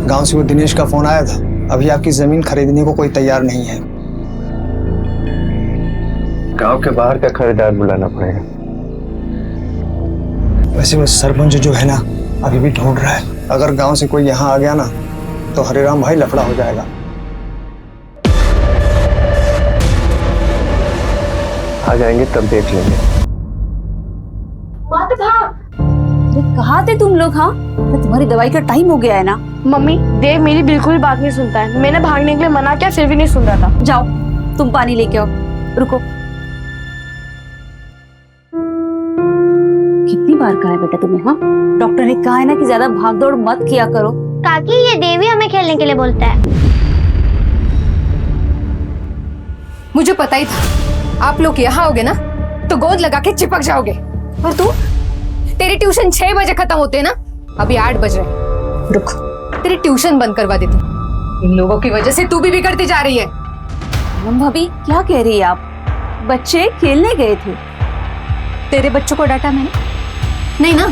गांव से वो दिनेश का फोन आया था, अभी आपकी जमीन खरीदने को कोई तैयार नहीं है। गांव के बाहर का खरीदार बुलाना पड़ेगा। वैसे वो सरपंच जो है ना अभी भी ढूंढ रहा है, अगर गांव से कोई यहाँ आ गया ना तो हरिराम भाई लफड़ा हो जाएगा। आ जाएंगे तब देख लेंगे। अरे कहाँ थे तुम लोग? हाँ, तुम्हारी दवाई का टाइम हो गया है ना। मम्मी, देव मेरी बिल्कुल बात नहीं सुनता है। मैंने भागने के लिए मना किया, फिर भी नहीं सुन रहा था। जाओ तुम पानी लेके आओ। रुको, कितनी बार कहा है बेटा तुम्हें? हाँ, डॉक्टर ने कहा है ना कि ज्यादा भाग दौड़ मत किया करो। काकी, ये देवी हमें खेलने के लिए बोलता है। मुझे पता ही था आप लोग यहाँ आओगे ना तो गोद लगा के चिपक जाओगे। और तू, तेरी ट्यूशन 6 बजे खत्म होते है ना, अभी 8 बज रहे। रुक, तेरी ट्यूशन बंद करवा देती हूँ। इन लोगों की वजह से तू भी बिगड़ती जा रही है। भाभी क्या कह रही है आप? बच्चे खेलने गए थे, तेरे बच्चों को डांटा मैंने? नहीं ना,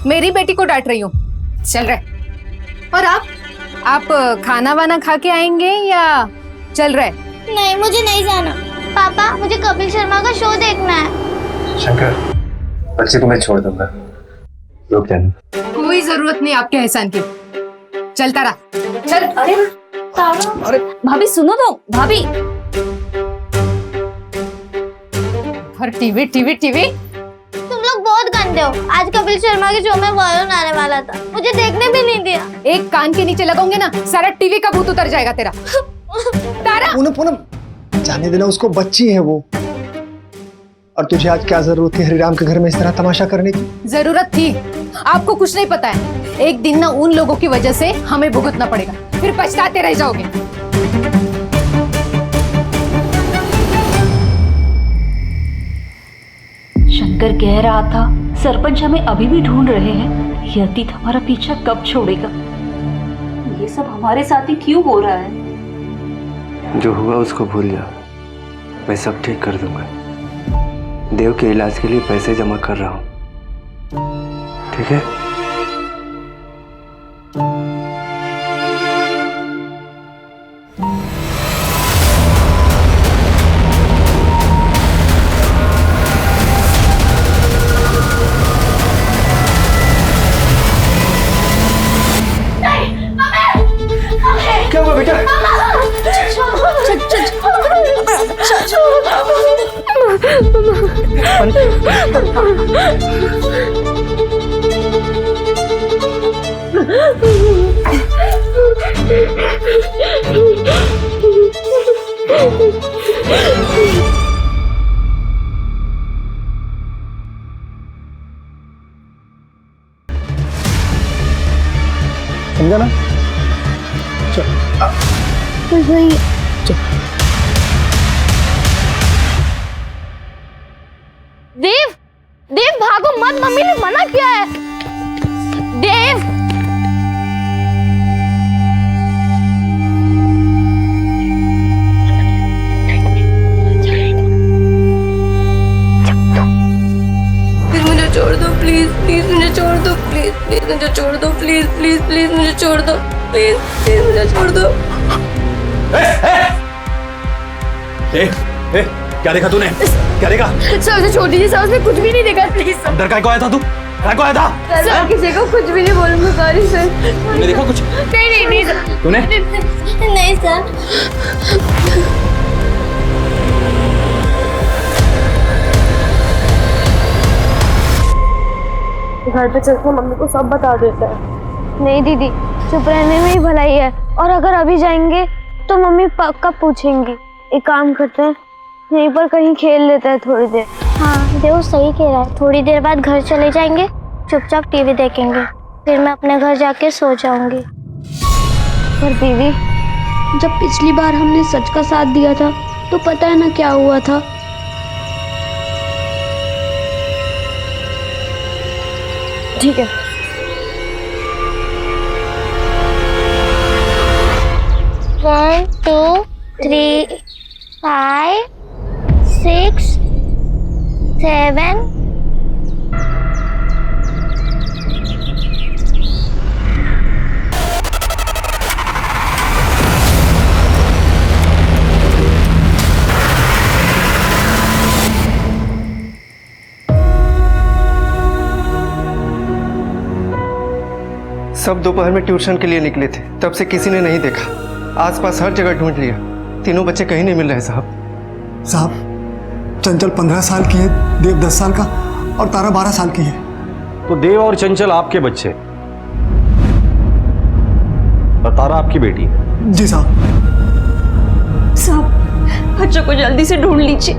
मेरी बेटी को डांट रही हूँ। चल रहे। और आप खाना वाना खा के आएंगे या चल रहे? नहीं, मुझे नहीं जाना। पापा, मुझे कपिल शर्मा का शो देखना है। शंकर, बच्चे को मैं छोड़ दूंगा, रुक जाना। कोई जरूरत नहीं आपके एहसान की। चलता रहा, चल। अरे भाभी सुनो तो, भाभी। और टीवी टीवी टीवी। तुम लोग बहुत गंदे हो। आज कपिल शर्मा के शो में वरुण आने वाला था, मुझे देखने भी नहीं दिया। एक कान के नीचे लगाऊंगे ना, सारा टीवी का भूत उतर जाएगा तेरा। तारा, पूनम पूनम, जाने देना उसको, बच्ची है वो। और तुझे आज क्या जरूरत थी हरिराम के घर में इस तरह तमाशा करने की? जरूरत थी। आपको कुछ नहीं पता है, एक दिन ना उन लोगों की वजह से हमें भुगतना पड़ेगा, फिर पछताते रह जाओगे। शंकर कह रहा था सरपंच हमें अभी भी ढूंढ रहे हैं। ये अतीत हमारा पीछा कब छोड़ेगा? ये सब हमारे साथ ही क्यों हो रहा है? जो हुआ उसको भूल जा, मैं सब ठीक कर दूंगा। देव के इलाज के लिए पैसे जमा कर रहा हूँ, ठीक है? क्या हुआ बेटा? समझा ना? चल देव, देव भागो मत, मम्मी ने मना किया है। देव, प्लीज मुझे छोड़ दो, प्लीज प्लीज मुझे छोड़ दो, प्लीज प्लीज मुझे छोड़ दो, प्लीज प्लीज प्लीज मुझे छोड़ दो, प्लीज प्लीज मुझे छोड़ दो। क्या देखा तूने? क्या देखा? सर उसे छोड़ दीजिए सर, उसने कुछ भी नहीं देखा, प्लीज सर। अंदर काय को आया था तू? काय को आया था? सर किसी को कुछ भी नहीं बोलूंगा, सॉरी सर। तूने देखा कुछ? नहीं नहीं नहीं सर। तूने? नहीं सर। घर पे चलकर मम्मी को सब बता देता है। नहीं दीदी, चुप रहने में ही भलाई है। और अगर अभी जाएंगे तो मम्मी पक्का पूछेंगी। एक काम करते हैं, यहीं पर कहीं खेल लेते हैं थोड़ी देर। हाँ, देव सही कह रहा है। थोड़ी देर बाद घर चले जाएंगे, चुपचाप टीवी देखेंगे, फिर मैं अपने घर जाके सो जाऊंगी। पर दीदी, जब पिछली बार हमने सच का साथ दिया था तो पता है ना क्या हुआ था? ठीक है। One, 2, 3, 5, 6, 7. सब दोपहर में ट्यूशन के लिए निकले थे, तब से किसी ने नहीं देखा। आसपास हर जगह ढूंढ लिया, तीनों बच्चे कहीं नहीं मिल रहे साहब। साहब, चंचल 15 साल की है, देव 10 साल का और तारा 12 साल की है। तो देव और चंचल आपके बच्चे और तारा आपकी बेटी। जी साहब। साहब, बच्चों को जल्दी से ढूंढ लीजिए।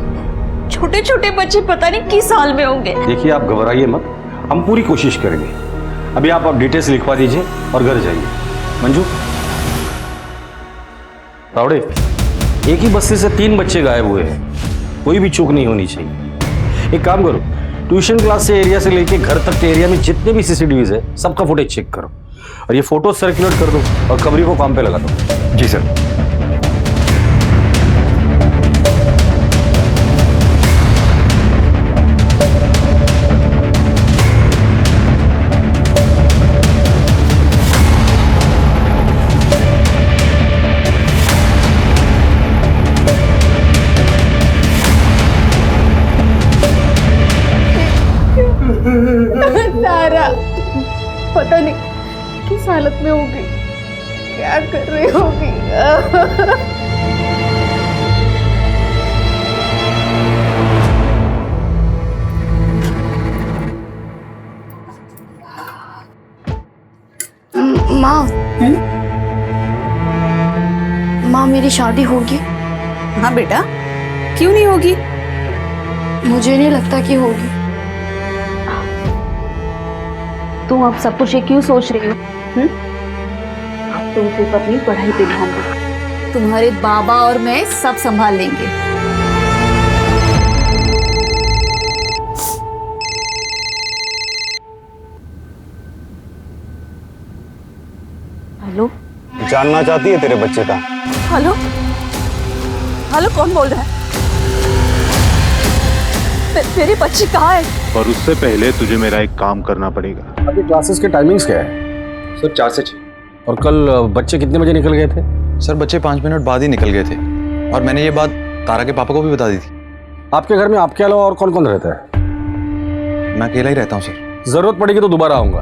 छोटे छोटे बच्चे पता नहीं किस हाल में होंगे। देखिए, आप घबराइए मत, हम पूरी कोशिश करेंगे। अभी आप डिटेल्स लिखवा दीजिए और घर जाइए। मंजू, तावड़े, एक ही बस्ती से 3 बच्चे गायब हुए हैं, कोई भी चूक नहीं होनी चाहिए। एक काम करो, ट्यूशन क्लास से एरिया से लेके घर तक के एरिया में जितने भी सीसीटीवीज है सबका फुटेज चेक करो और ये फोटो सर्कुलेट कर दो और खबरी को काम पे लगा दो। जी सर। तारा पता नहीं किस हालत में होगी, क्या कर रही होगी। माँ मेरी शादी होगी? हाँ बेटा, क्यों नहीं होगी? मुझे नहीं लगता कि होगी। तुम अब सब कुछ ये क्यों सोच रही हो? अब तुम सिर्फ अपनी पढ़ाई पे ध्यान दो। तुम्हारे बाबा और मैं सब संभाल लेंगे। हेलो, जानना चाहती है तेरे बच्चे का? हेलो, हेलो, कौन बोल रहा है? मेरे बच्चे कहाँ है? पर उससे पहले तुझे मेरा एक काम करना पड़ेगा। अभी क्लासेस के टाइमिंग्स क्या है? सर 4 से 6। और कल बच्चे कितने बजे निकल गए थे? सर बच्चे 5 मिनट बाद ही निकल गए थे और मैंने ये बात तारा के पापा को भी बता दी थी। आपके घर में आपके अलावा और कौन कौन रहता है? मैं अकेला ही रहता हूँ सर। जरूरत पड़ेगी तो दोबारा आऊंगा।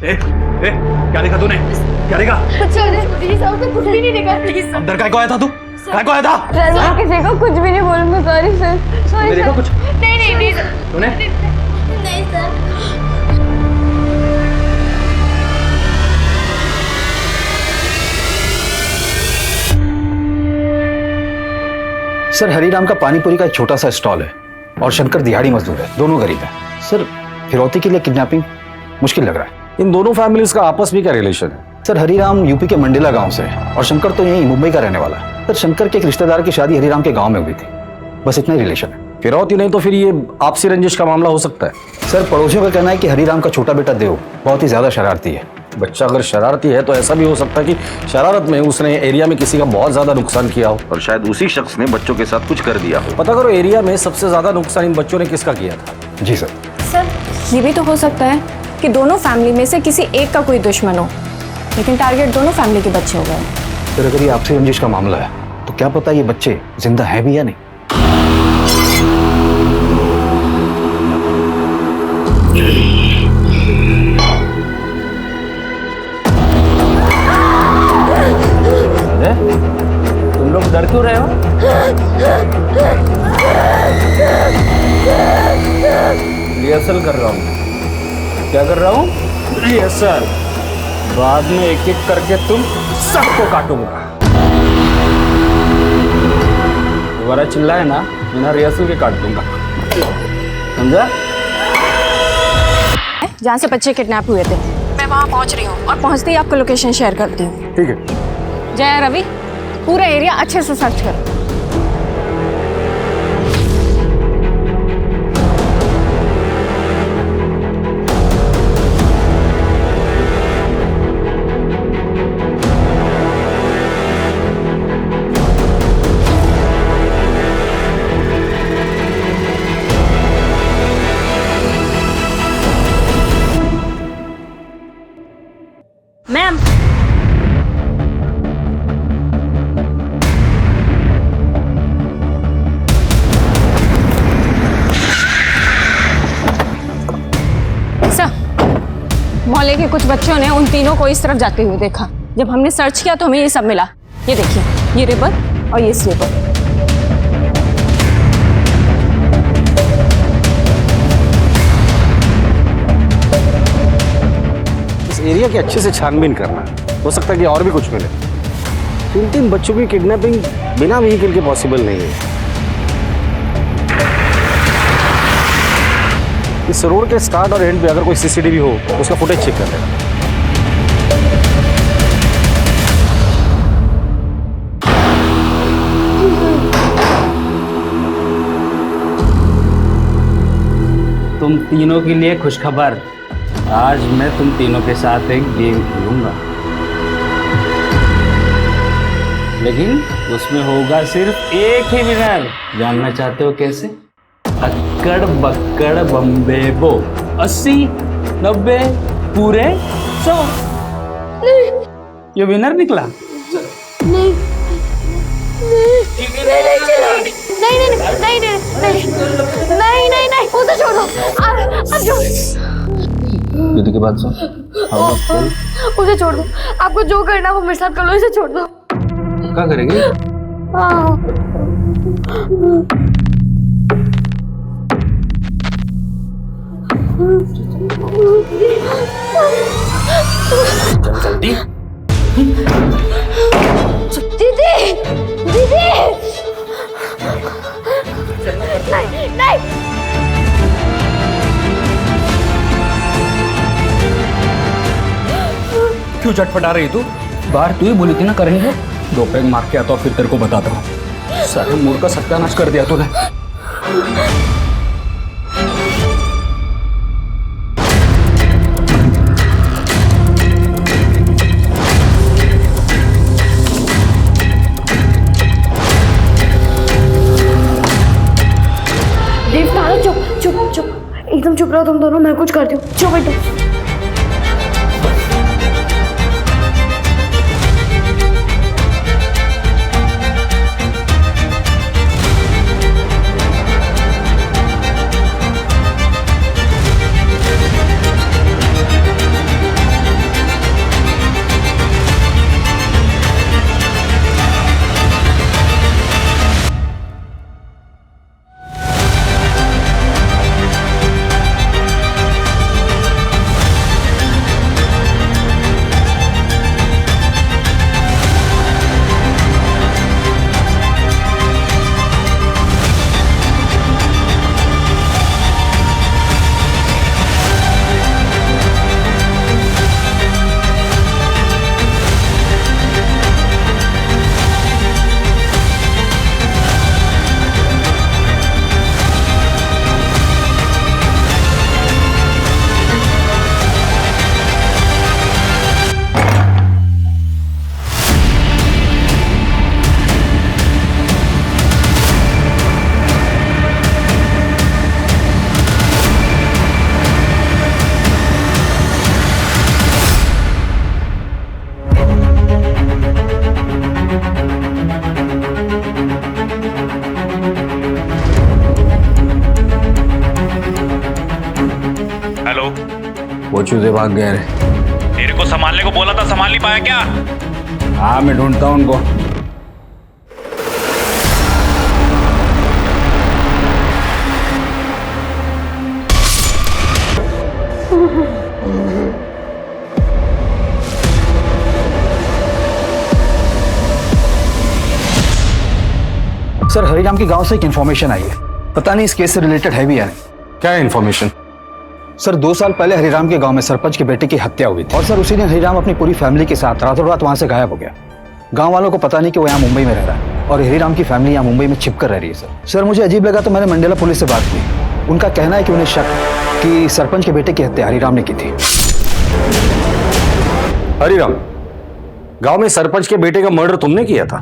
क्या देखा तूने? क्या देखा? कुछ भी नहीं देखा। प्लीज अंदर काय को आया था तू? काय को आया था? सर, मैं किसी को कुछ भी नहीं बोलूंगा। सॉरी सर, सॉरी देखा कुछ? नहीं सर। तूने? नहीं सर। सर, हरीराम का पानीपुरी का एक छोटा सा स्टॉल है और शंकर दिहाड़ी मजदूर है, दोनों गरीब हैं। सर, फिरौती के लिए किडनैपिंग मुश्किल लग रहा है। इन दोनों फैमिलीज का आपस में क्या रिलेशन है? सर, हरीराम यूपी के मंडेला गांव से है और शंकर तो यहीं मुंबई का रहने वाला है। सर, शंकर के एक रिश्तेदार की शादी हरीराम के गांव में हुई थी, बस इतना ही रिलेशन है। फिरौती नहीं तो फिर ये आपसी रंजिश का मामला हो सकता है। सर, पड़ोसियों का कहना है कि हरीराम का छोटा बेटा देव बहुत ही ज्यादा शरारती है। बच्चा अगर शरारती है तो ऐसा भी हो सकता है कि शरारत में उसने एरिया में किसी का बहुत ज्यादा नुकसान किया हो और शायद उसी शख्स ने बच्चों के साथ कुछ कर दिया हो। पता करो एरिया में सबसे ज्यादा नुकसान इन बच्चों ने किसका किया था। जी सर। सर, ये भी तो हो सकता है कि दोनों फैमिली में से किसी एक का कोई दुश्मन हो, लेकिन टारगेट दोनों फैमिली के बच्चे हो गए। सर, अगर ये आपसी रंजिश का मामला है तो क्या पता ये बच्चे जिंदा है भी या नहीं। तुम लोग डर क्यों रहे हो? रिहर्सल कर रहा हूँ। क्या कर रहा हूँ? रिहर्सल। बाद में एक एक करके तुम सबको काटूंगा। दोबारा चिल्लाए ना, बिना रिहर्सल के काट दूंगा, समझा? जहाँ से बच्चे किडनैप हुए थे मैं वहाँ पहुँच रही हूँ और पहुँचते ही आपको लोकेशन शेयर करती हूँ। ठीक है। जय रवि, पूरा एरिया अच्छे से सर्च करो। मैम, मोहल्ले के कुछ बच्चों ने उन तीनों को इस तरफ जाते हुए देखा। जब हमने सर्च किया तो हमें ये सब मिला। ये देखिए, ये रिबन और ये स्लीपर। इस एरिया की अच्छे से छानबीन करना, हो सकता है कि और भी कुछ मिले। 3 बच्चों की किडनैपिंग बिना व्हीकल के पॉसिबल नहीं है। इस रोड के स्टार्ट और एंड पे अगर कोई सीसीटीवी हो तो उसका फुटेज चेक कर लेना। तुम तीनों के लिए खुशखबर, आज मैं तुम तीनों के साथ एक गेम खेलूंगा, लेकिन उसमें होगा सिर्फ एक ही विनर। जानना चाहते हो कैसे? अक्कड़ बक्कड़ बम्बे बो, 80, 90, पूरे 100। ये विनर निकला। नहीं उसे छोड़ो। अब छोड़, दीदी की बात सुन। उसे छोड़ दो। आपको जो करना है वो मेरे साथ कर लो, इसे छोड़ दो। क्या करेगी? जल्दी। दीदी दीदी नहीं नहीं। क्यों चटपटा रही तू? बाहर तू ही बोली थी ना करेंगे। 2 पैग मार के आता फिर तेरे को बताता हूँ। सारे मूड का सत्यानाश कर दिया तूने। चुप चुप चुप, एकदम चुप रहो तुम दोनों। मैं कुछ करती हूँ। चुप एकदम। वो चूजे भाग गए रे। तेरे को संभालने को बोला था, संभाल नहीं पाया क्या? हाँ मैं ढूंढता हूँ उनको। सर हरिराम के गांव से एक इन्फॉर्मेशन आई है। पता नहीं इस केस से रिलेटेड है भी या नहीं। क्या है इन्फॉर्मेशन? सर 2 साल पहले हरिराम के गांव में सरपंच के बेटे की हत्या हुई थी और सर उसी दिन हरिराम अपनी पूरी फैमिली के साथ रातों रात वहां से गायब हो गया। गांव वालों को पता नहीं कि वो यहाँ मुंबई में रह रहा है और हरिराम की फैमिली यहाँ मुंबई में छिपकर रह रही है। सर मुझे अजीब लगा तो मैंने मंडेला पुलिस से बात की। उनका कहना है कि उन्हें शक कि सरपंच के बेटे की हत्या हरिराम ने की थी। हरिराम, गांव में सरपंच के बेटे का मर्डर तुमने किया था?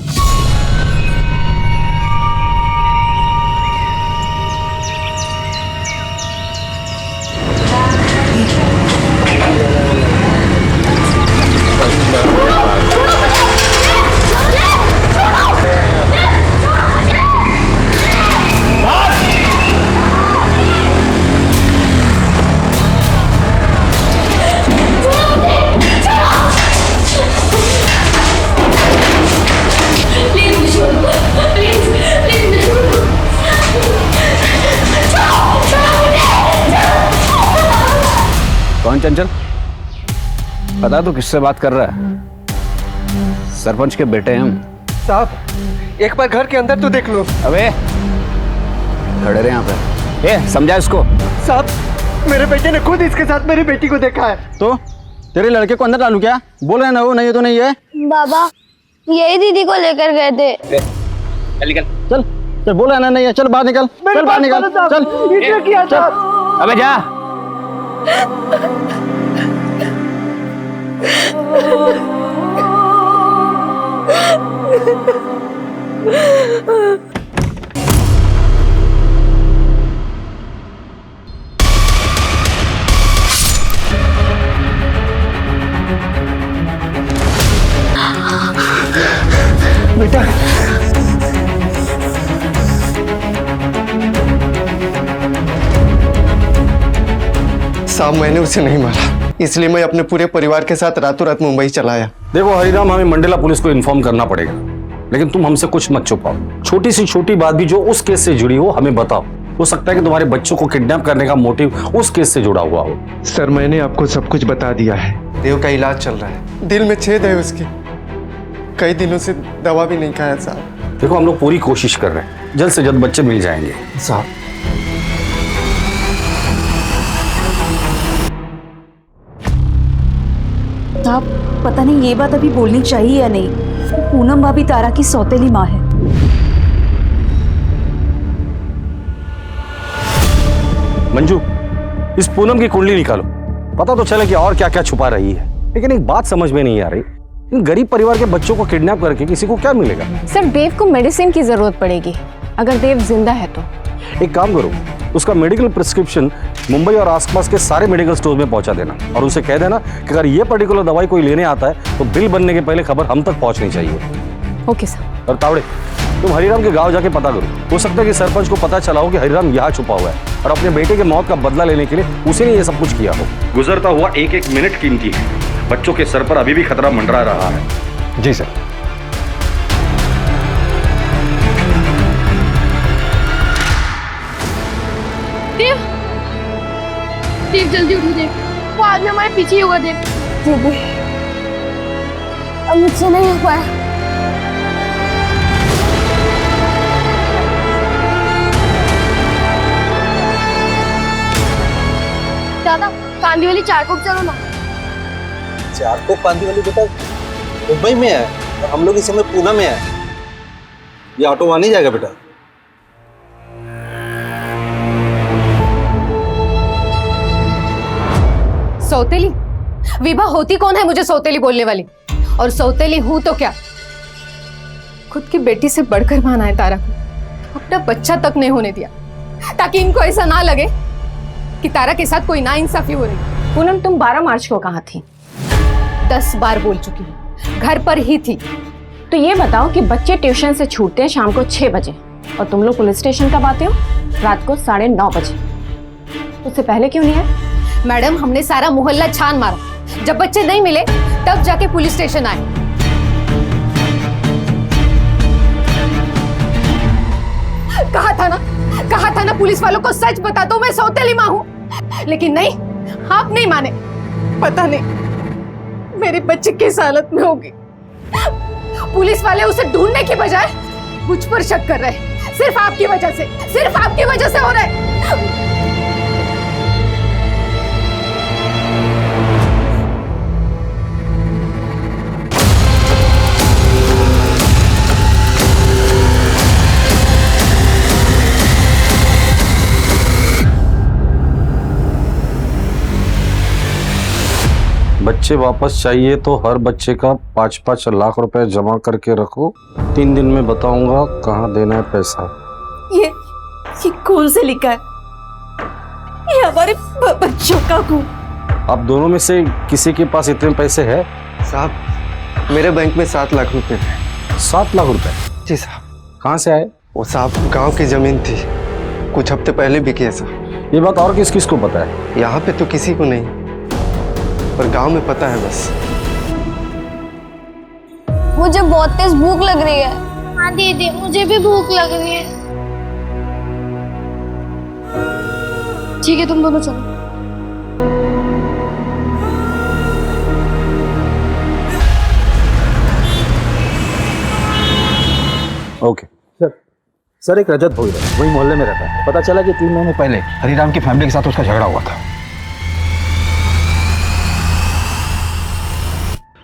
कौन चंचल? पता तो किससे बात कर रहा है? सरपंच के बेटे हैं हम। साहब एक बार घर के अंदर तो देख लो। अबे खड़े रहे यहाँ पे। ए समझा इसको। साहब मेरे बेटे ने खुद इसके साथ मेरी बेटी को देखा है। तो तेरे लड़के को अंदर डालू क्या? बोल रहे ना वो नहीं तो नहीं है। बाबा यही दीदी को लेकर गए थे। चल चल बोल रहे ना नहीं है। चल बाहर निकल, चल बाहर निकल, चल चल। अबे जा। बेटा साहब मैंने उसे नहीं मारा, इसलिए मैं अपने पूरे परिवार के साथ रातों रात मुंबई चला आया। देखो हरिराम, हमें मंडेला पुलिस को इन्फॉर्म करना पड़ेगा, लेकिन तुम हमसे कुछ मत छुपाओ। छोटी सी छोटी बात भी जो उस केस से जुड़ी हो हमें बताओ। हो सकता है कि तुम्हारे बच्चों को किडनैप करने का मोटिव उस केस से जुड़ा हुआ हो। सर मैंने आपको सब कुछ बता दिया है। देव का इलाज चल रहा है, दिल में छेद है उसके, कई दिनों से दवा भी नहीं खाया साहब। देखो हम लोग पूरी कोशिश कर रहे हैं, जल्द से जल्द बच्चे मिल जाएंगे। साहब साहब पता नहीं ये बात अभी बोलनी चाहिए या नहीं, पूनम भाभी तारा की सौतेली माँ है। मंजू, इस पूनम की कुंडली निकालो, पता तो चले कि और क्या क्या छुपा रही है। लेकिन एक बात समझ में नहीं आ रही, इन गरीब परिवार के बच्चों को किडनैप करके किसी को क्या मिलेगा? सर देव को मेडिसिन की जरूरत पड़ेगी, अगर देव जिंदा है तो। एक काम करो, उसका मेडिकल प्रिस्क्रिप्शन मुंबई और आसपास के सारे मेडिकल स्टोर में पहुंचा देना और उनसे कह देना कि अगर ये पर्टिकुलर दवाई कोई लेने आता है तो बिल बनने के पहले खबर हम तक पहुंचनी चाहिए। Okay sir. और तावड़े, तुम हरिराम के गांव जाके पता करो, हो सकता है कि सरपंच को पता चला हो कि हरिराम यहाँ छुपा हुआ है और अपने बेटे के मौत का बदला लेने के लिए उसी ने ये सब कुछ किया हो। गुजरता हुआ एक एक मिनट कीमती है, बच्चों के सर पर अभी भी खतरा मंडरा रहा है। जी सर। देव जल्दी उठो देव, वो आदमी हमारे पीछे ही होगा देव। दीदी अब मुझसे नहीं हो पाया। दादा कांदी वाली चारकोप चलो ना। चारकोप कांदी वाली बेटा मुंबई में है और हम लोग इस समय पूना में है। ये ऑटो वहां नहीं जाएगा बेटा। सौतेली? विभा होती कौन है मुझे सौतेली बोलने वाली? और सौतेली हूं तो क्या? खुद की बेटी से बढ़कर माना है तारा को, अपना बच्चा तक नहीं होने दिया ताकि इनको ऐसा ना लगे कि तारा के साथ कोई नाइंसाफी हो रही। पूनम तुम 12 मार्च को कहाँ थी? 10 बार बोल चुकी हूँ, घर पर ही थी। तो ये बताओ कि बच्चे ट्यूशन से छूटते हैं शाम को 6 बजे और तुम लोग पुलिस स्टेशन कब आते हो? रात को 9:30 बजे। उससे पहले क्यों नहीं है? मैडम हमने सारा मोहल्ला छान मारा, जब बच्चे नहीं मिले तब जाके पुलिस स्टेशन आए। कहा था ना पुलिस वालों को सच बता दो, मैं सौतेली माँ हूँ। लेकिन नहीं, आप नहीं माने। पता नहीं मेरे बच्चे किस हालत में होगी। पुलिस वाले उसे ढूंढने की बजाय मुझ पर शक कर रहे हैं। सिर्फ आपकी वजह से हो रहा है। बच्चे वापस चाहिए तो हर बच्चे का 5-5 लाख रुपए जमा करके रखो, 3 दिन में बताऊंगा कहाँ देना है पैसा। ये कौन से लिखा है? ये हमारे बच्चों का खून। आप दोनों में से किसी के पास इतने पैसे हैं? साहब मेरे बैंक में 7 लाख रुपए थे। 7 लाख रुपए? जी साहब। कहाँ से आए? वो साहब गांव की जमीन थी, कुछ हफ्ते पहले बिकी है साहब। ये बात और किस किस को पता है? यहाँ पे तो किसी को नहीं, पर गांव में पता है बस। मुझे बहुत तेज भूख लग रही है। हाँ दीदी मुझे भी भूख लग रही है। ठीक है तुम दोनों चलो। ओके। सर एक रजत भोईर है, वही मोहल्ले में रहता है। पता चला कि 3 महीने पहले हरिराम की फैमिली के साथ उसका झगड़ा हुआ था।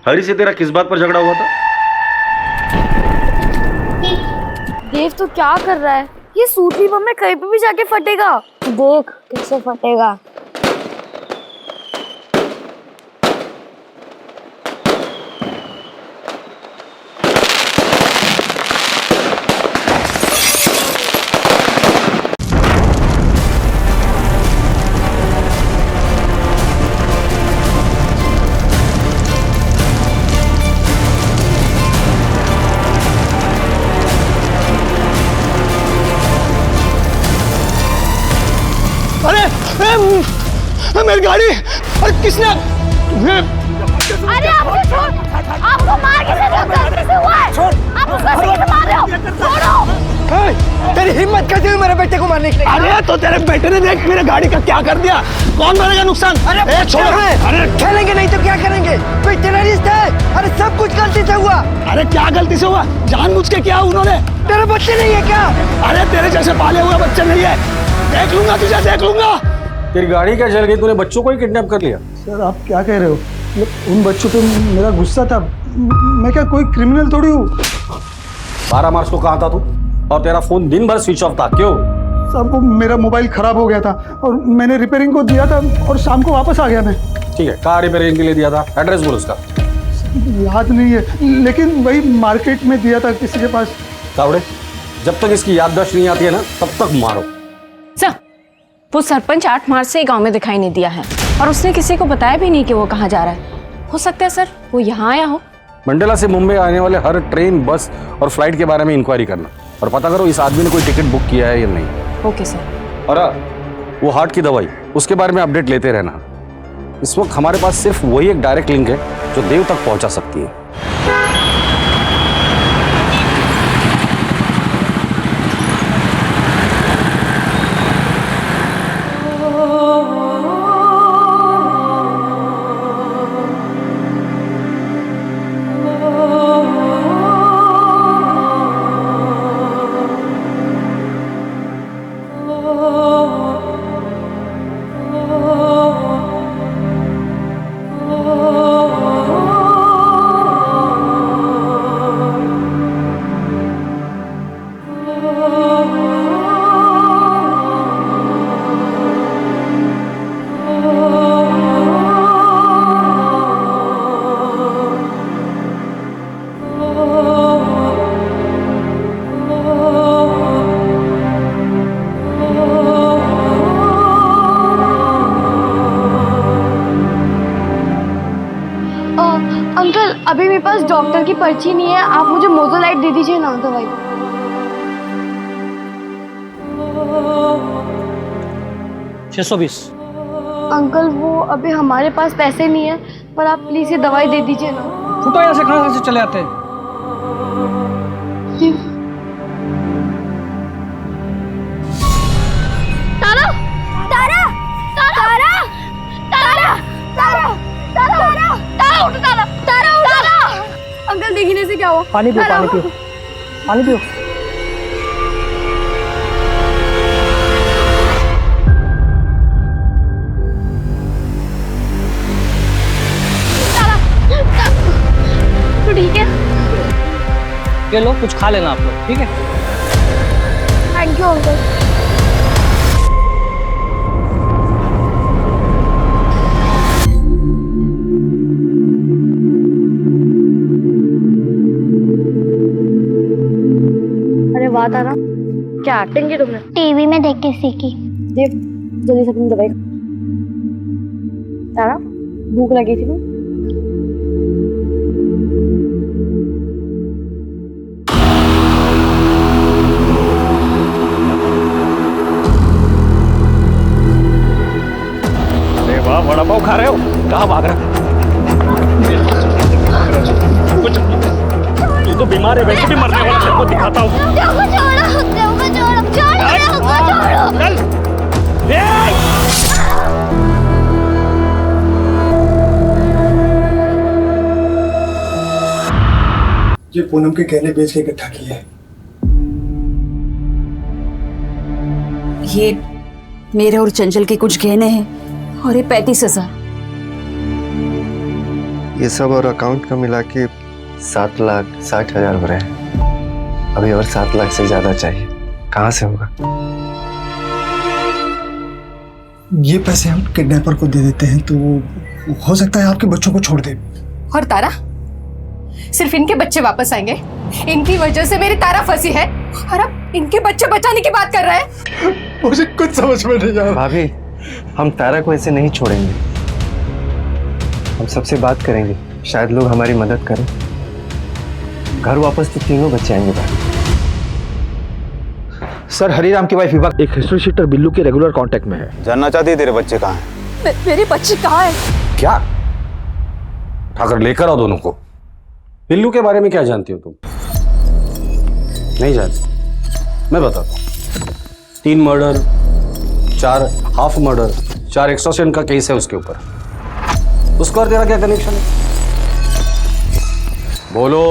हरी से तेरा किस बात पर झगड़ा हुआ था? देव तो क्या कर रहा है? ये सूट भी में कहीं पे भी जाके फटेगा। देख कैसे फटेगा। मेरी गाड़ी! अरे किसने? अरे आपको मार कैसे हुआ है? आप उसको कैसे मार रहे हो? छोड़ो! तेरी हिम्मत कैसे हुई मेरे बेटे को मारने की? अरे तो तेरे बेटे ने देख मेरे गाड़ी का क्या कर दिया। कौन भरेगा नुकसान? अरे छोड़। अरे खेलेंगे नहीं तो क्या करेंगे? कोई टेररिस्ट है? अरे सब कुछ गलती से हुआ। अरे क्या गलती से हुआ? जानबूझ के किया उन्होंने। तेरे बच्चे नहीं है क्या? अरे तेरे जैसे पाले हुए बच्चे नहीं है। देख लूंगा तुझे, देख लूंगा। तेरी गाड़ी क्या जल गई? तूने बच्चों को ही किडनैप कर लिया? सर आप क्या कह रहे हो? उन बच्चों पे मेरा गुस्सा था। मैं क्या कोई क्रिमिनल थोड़ी हूँ। 12 मार्च को कहाँ था तू? और तेरा फोन दिन भर स्विच ऑफ था, क्यों? सर वो मेरा मोबाइल खराब हो गया था और मैंने रिपेयरिंग को दिया था और शाम को वापस आ गया मैं। ठीक है, कहाँ रिपेयरिंग के लिए दिया था? एड्रेस बोल उसका। याद नहीं है, लेकिन वही मार्केट में दिया था किसी के पास। तावड़े, जब तक इसकी याददाश्त नहीं आती है ना, तब तक मारो। सर, वो सरपंच 8 मार्च से गांव में दिखाई नहीं दिया है और उसने किसी को बताया भी नहीं कि वो कहाँ जा रहा है। हो सकता है सर वो यहाँ आया हो। मंडला से मुंबई आने वाले हर ट्रेन, बस और फ्लाइट के बारे में इंक्वायरी करना और पता करो इस आदमी ने कोई टिकट बुक किया है या नहीं। Okay sir. और वो हार्ट की दवाई, उसके बारे में अपडेट लेते रहना। इस वक्त हमारे पास सिर्फ वही एक डायरेक्ट लिंक है जो देव तक पहुंचा सकती है। अंकल अभी मेरे पास डॉक्टर की पर्ची नहीं है, आप मुझे मोजोलाइट दे दीजिए ना दवाई। 620। अंकल वो अभी हमारे पास पैसे नहीं है, पर आप प्लीज ये दवाई दे दीजिए ना। फुटो यहाँ से, कहाँ से चले आते हैं? तारा तारा तारा तारा तारा तारा तारा उठ तारा तारा उठ। अंकल देखने से क्या हुआ? पानी पियो, पानी पियो, पानी पियो। तो ठीक है, ये लो, कुछ खा लेना आप लोग, ठीक है? Thank you uncle. अरे वाह तारा, क्या एक्टिंग की तुमने? टीवी में देख के सीखी। देव जल्दी से अपनी दवाई। तारा भूख लगी थी ना? वड़ा पाव खा रहे हो? कहाँ भाग रहा? कुछ तू तो बीमार है, वैसे भी मरने वाला, तेरे को दिखाता हूँ। ये पूनम के गहने बेच के इकट्ठा किए हैं। ये मेरे और चंचल के कुछ गहने हैं और ये 35,000। ये सब और अकाउंट का मिला के 7,60,000 हो रहे हैं। अभी और 7 लाख से ज्यादा चाहिए, कहाँ से होगा? ये पैसे हम किडनैपर को दे देते हैं तो हो सकता है आपके बच्चों को छोड़ दे। और तारा, सिर्फ इनके बच्चे वापस आएंगे। इनकी वजह से मेरी तारा फंसी है और अब इनके बच्चे बचाने की बात कर रहा है। मुझे कुछ समझ में नहीं आ रहा। भाभी, हम तारा को ऐसे नहीं छोड़ेंगे। हम सबसे बात करेंगे, शायद लोग हमारी मदद करें। घर वापस तो तीनों बच्चे आएंगे भाभी। सर, हरिराम की वाइफ विभा एक हिस्ट्री शीटर बिल्लू के रेगुलर कांटेक्ट में है। जानना चाहती है तेरे बच्चे कहाँ हैं? मेरे बच्चे कहाँ हैं? क्या? उठाकर लेकर आओ दोनों को। बिल्लू के बारे में क्या जानती हो तुम? नहीं जानती? मैं बताता हूँ। 3 मर्डर, 4 हाफ मर्डर, 4 एक्सटॉर्शन का केस है उसके ऊपर। उसका और तेरा क्या कनेक्शन है? बोलो।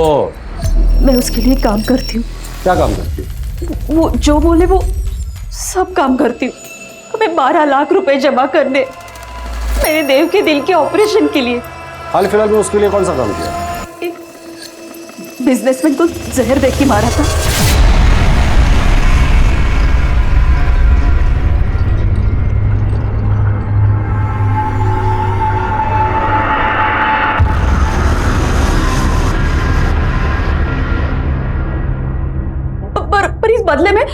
मैं उसके लिए काम करती हूँ। क्या काम करती हो? वो जो बोले वो सब काम करती हूँ। हमें 12 लाख रुपए जमा करने, मेरे देव के दिल के ऑपरेशन के लिए। हाल फिलहाल में उसके लिए कौन सा काम किया? एक बिजनेसमैन को जहर दे के मारा था। पर इस बदले में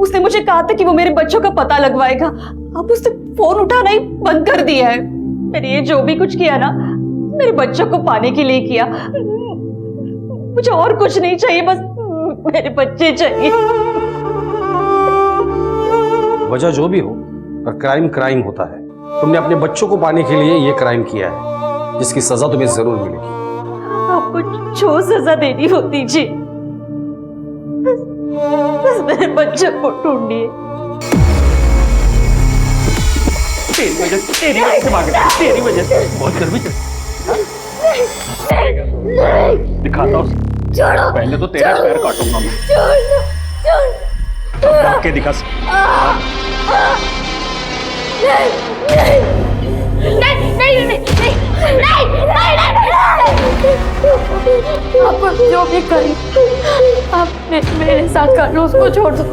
उसने मुझे कहा था कि वो मेरे बच्चों का पता लगवाएगा। अब उसने फोन उठाना ही बंद कर दिया है। मैंने ये जो भी कुछ किया ना, मेरे बच्चों को पाने के लिए किया। मुझे और कुछ नहीं चाहिए, बस मेरे बच्चे चाहिए। वजह जो भी हो, पर क्राइम क्राइम होता है। तुमने अपने बच्चों को पाने के लिए ये क्राइम किया है, जिसकी सजा तुम्हें जरूर मिलेगी। आपको जो सजा देनी हो दीजिए, बस मेरे बच्चे को ढूंढिए। तेरी वजह से मांग रहे, तेरी वजह से। बहुत गर्मी चल। दिखाता हूँ, पहले तो तेरा पैर काटूंगा मैं। काट के दिखा। आप जो भी करें, आप मेरे साथ कर लो, उसको छोड़ दो।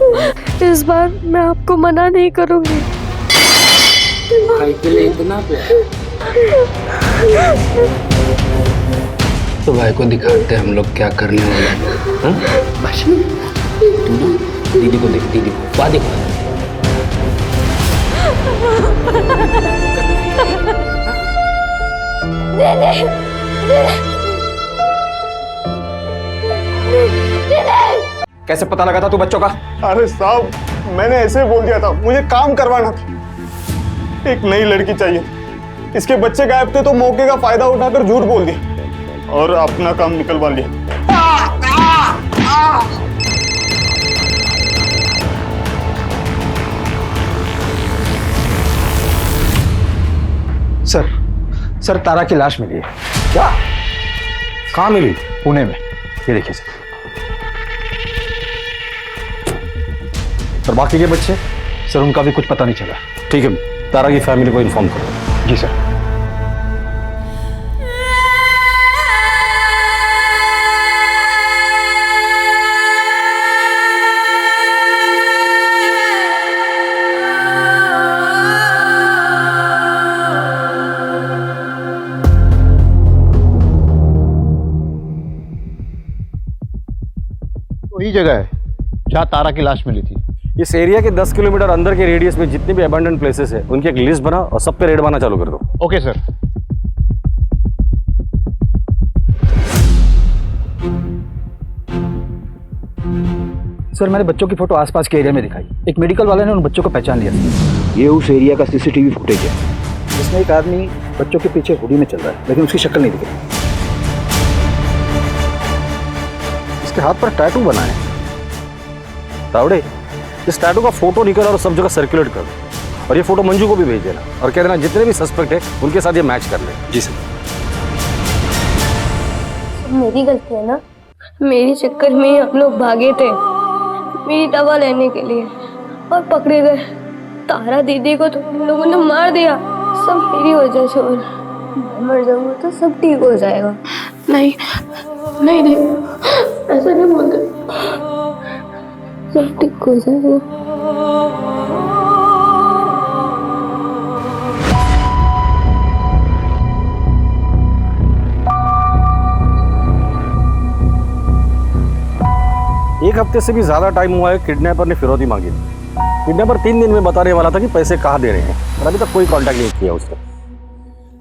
इस बार मैं आपको मना नहीं करूंगी। भाई के लिए इतना प्यार। तो भाई को दिखाते हैं हम लोग क्या करने वाले हैं। बस तू ना दीदी को देख, दीदी को वहाँ देखो। कैसे पता लगा था तू बच्चों का? अरे साहब, मैंने ऐसे बोल दिया था, मुझे काम करवाना था। एक नई लड़की चाहिए, इसके बच्चे गायब थे तो मौके का फायदा उठाकर झूठ बोल दिया और अपना काम निकलवा लिया। सर, तारा की लाश मिली है। क्या? कहाँ मिली? पुणे में। ये देखिए सर। और बाकी के बच्चे? सर, उनका भी कुछ पता नहीं चला। ठीक है, तारा की फैमिली को इन्फॉर्म करो। जी सर। वही जगह है जहाँ तारा की लाश मिली थी। इस एरिया के 10 किलोमीटर अंदर के रेडियस में जितने भी अबैंडन प्लेसेस है, उनकी एक लिस्ट बना और सब पे रेड मारना चालू कर दो। Okay sir. सर, मैंने बच्चों की फोटो आसपास के एरिया में दिखाई। एक मेडिकल वाले ने उन बच्चों को पहचान लिया। ये उस एरिया का सीसीटीवी फुटेज है, जिसमें एक आदमी बच्चों के पीछे हुडी में चल रहा है, लेकिन उसकी शक्ल नहीं दिख रही। इसके हाथ पर टैटू बना है। तावड़े, इस टैटू का फोटो निकल और सब जगह सर्कुलेट कर दो और ये फोटो मंजू को भी भेज देना और कह देना जितने भी सस्पेक्ट है उनके साथ ये मैच कर ले। जी सर। मेरी गलती है ना, मेरे चक्कर में ही आप लोग भागे थे मेरी दवा लेने के लिए। और पकड़े गए। तारा दीदी को तुम लोगों ने मार दिया, सब मेरी वजह से हो रहा है। मैं मर जाऊंगा तो सब ठीक हो जाएगा। नहीं नहीं नहीं, ऐसा नहीं बोलते। सब ठीक हो जाएगा। एक हफ्ते से भी ज्यादा टाइम हुआ है किडनैपर ने फिरौती मांगी थी। किडनैपर 3 दिन में बताने वाला था कि पैसे कहाँ दे रहे हैं, और अभी तक कोई कांटेक्ट नहीं किया उसने।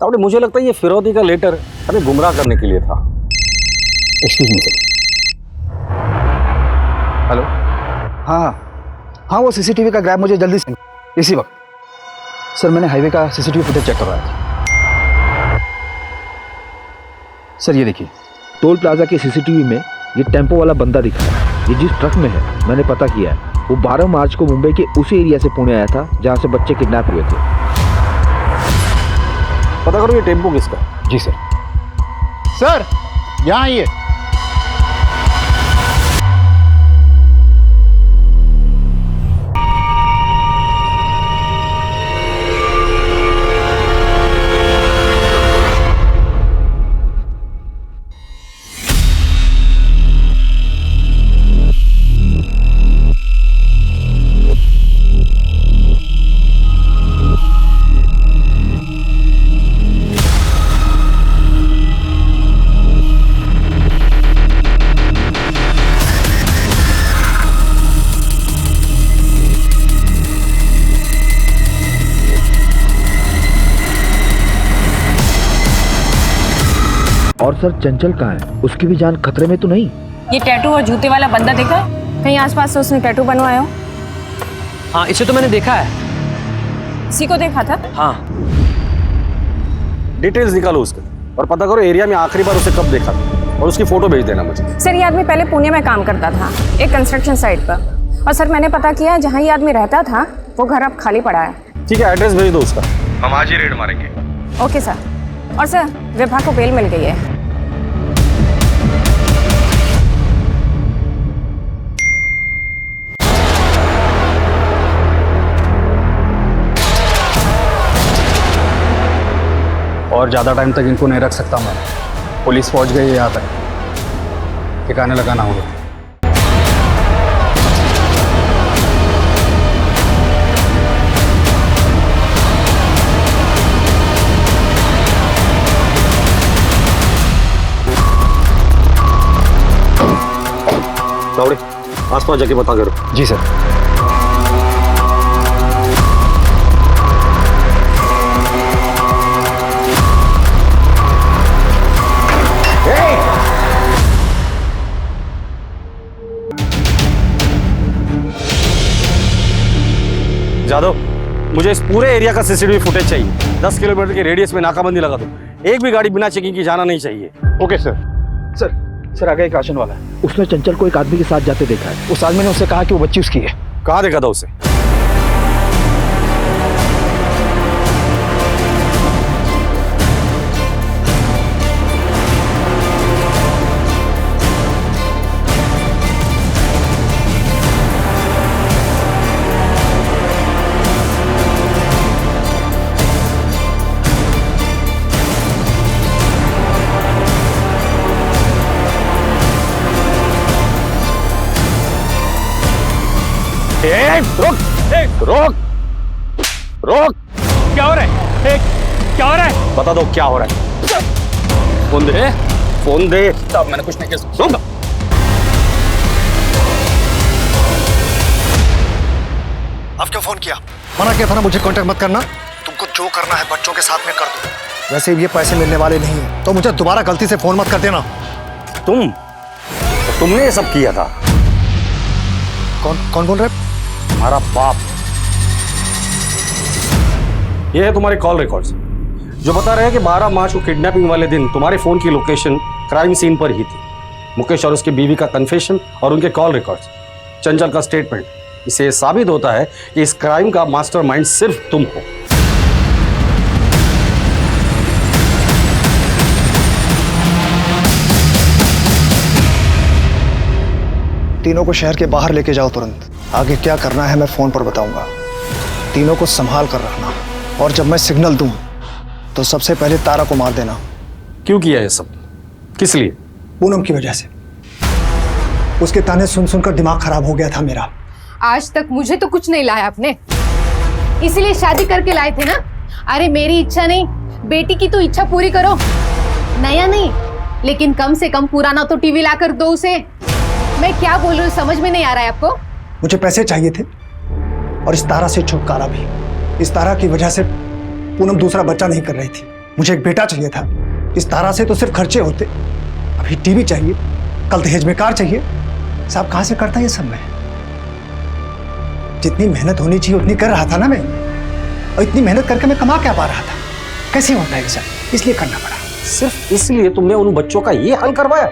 तो मुझे लगता है ये फिरौती का लेटर हमें गुमराह करने के लिए था। Excuse me sir. हेलो, हाँ हाँ, वो सीसीटीवी का ग्रैब मुझे जल्दी से इसी वक्त। सर मैंने हाईवे का सीसीटीवी फुटेज चेक करवाया था। सर ये देखिए, टोल प्लाजा के सीसीटीवी में ये टेम्पो वाला बंदा दिखा है। ये जिस ट्रक में है, मैंने पता किया है, वो 12 मार्च को मुंबई के उसी एरिया से पुणे आया था जहां से बच्चे किडनैप हुए थे। पता करो ये टेम्पो किसका। जी सर। सर यहाँ आइए। और सर चंचल कहाँ है? उसकी भी जान खतरे में तो नहीं? ये टैटू और जूते वाला बंदा देखा है? कहीं आसपास से उसने टैटू बनवाया हो? हाँ, इसे तो मैंने देखा है। इसी को देखा था? हाँ, डिटेल्स निकालो उसके और पता करो एरिया में आखिरी बार उसे कब देखा था, और उसकी फोटो भेज देना मुझे। सर ये आदमी पहले पुणे में काम करता था, एक कंस्ट्रक्शन साइट पर। और सर मैंने पता किया, जहाँ ये आदमी रहता था वो घर अब खाली पड़ा है। ठीक है, एड्रेस भेज दो उसका, हम आज ही रेड मारेंगे। Okay sir. और सर विभा को बेल मिल गई है। और ज़्यादा टाइम तक इनको नहीं रख सकता मैं। पुलिस पहुंच गई है यहाँ तक, ठिकाने लगाना होगा। तावड़े, आसपास जाके पता करो। जी सर। जादव, मुझे इस पूरे एरिया का सीसीटीवी फुटेज चाहिए। 10 किलोमीटर के रेडियस में नाकाबंदी लगा दो। एक भी गाड़ी बिना चेकिंग की जाना नहीं चाहिए। Okay sir. सर आगे एक राशन वाला है, उसने चंचल को एक आदमी के साथ जाते देखा है। उस आदमी ने उससे कहा कि वो बच्ची उसकी है। कहाँ देखा था उसे? रोक रोक रोक। क्या हो रहा है? क्या हो रहा है? बता दो क्या हो रहा है। फोन दे, फोन दे। तब मैंने कुछ नहीं किया। रुक। अब क्यों फोन किया? मना किया था ना मुझे कांटेक्ट मत करना। तुमको जो करना है बच्चों के साथ में कर दो। वैसे भी ये पैसे मिलने वाले नहीं है, तो मुझे दोबारा गलती से फोन मत कर देना। तुमने ये सब किया था? कौन बोल रहा है? हमारा बाप। ये है तुम्हारे कॉल रिकॉर्ड्स जो बता रहे हैं कि 12 मार्च को किडनैपिंग वाले दिन तुम्हारे फोन की लोकेशन क्राइम सीन पर ही थी। मुकेश और उसकी बीवी का कन्फेशन और उनके कॉल रिकॉर्ड्स, चंचल का स्टेटमेंट, इससे यह साबित होता है कि इस क्राइम का मास्टरमाइंड सिर्फ तुम हो। तीनों को शहर के बाहर लेके जाओ तुरंत। आगे क्या करना है मैं फोन पर बताऊंगा। तीनों को संभाल कर रखना, और जब मैं सिग्नल दूं तो सबसे पहले तारा को मार देना। क्यों किया ये सब? किस लिए? पूनम की वजह से। उसके ताने सुन सुनकर दिमाग खराब हो गया था मेरा। आज तक मुझे तो कुछ नहीं लाया आपने, इसीलिए शादी करके लाए थे ना। अरे मेरी इच्छा नहीं, बेटी की तो इच्छा पूरी करो। नया नहीं, लेकिन कम से कम पुराना तो टीवी लाकर दो उसे। मैं क्या बोल रही हूँ समझ में नहीं आ रहा है आपको? मुझे पैसे चाहिए थे और इस तारा से छुटकारा भी। इस तारा की वजह से पूनम दूसरा बच्चा नहीं कर रही थी। मुझे एक बेटा चाहिए था। इस तारा से तो सिर्फ खर्चे होते, अभी टीवी चाहिए, कल दहेज में कार चाहिए। साहब कहाँ से करता ये सब मैं? जितनी मेहनत होनी चाहिए उतनी कर रहा था ना मैं, और इतनी मेहनत करके मैं कमा क्या पा रहा था? कैसे होता है सब? इसलिए करना पड़ा। सिर्फ इसलिए तुमने उन बच्चों का ये हाल करवाया?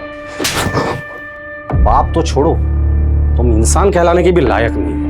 बाप तो छोड़ो, तुम इंसान कहलाने के भी लायक नहीं।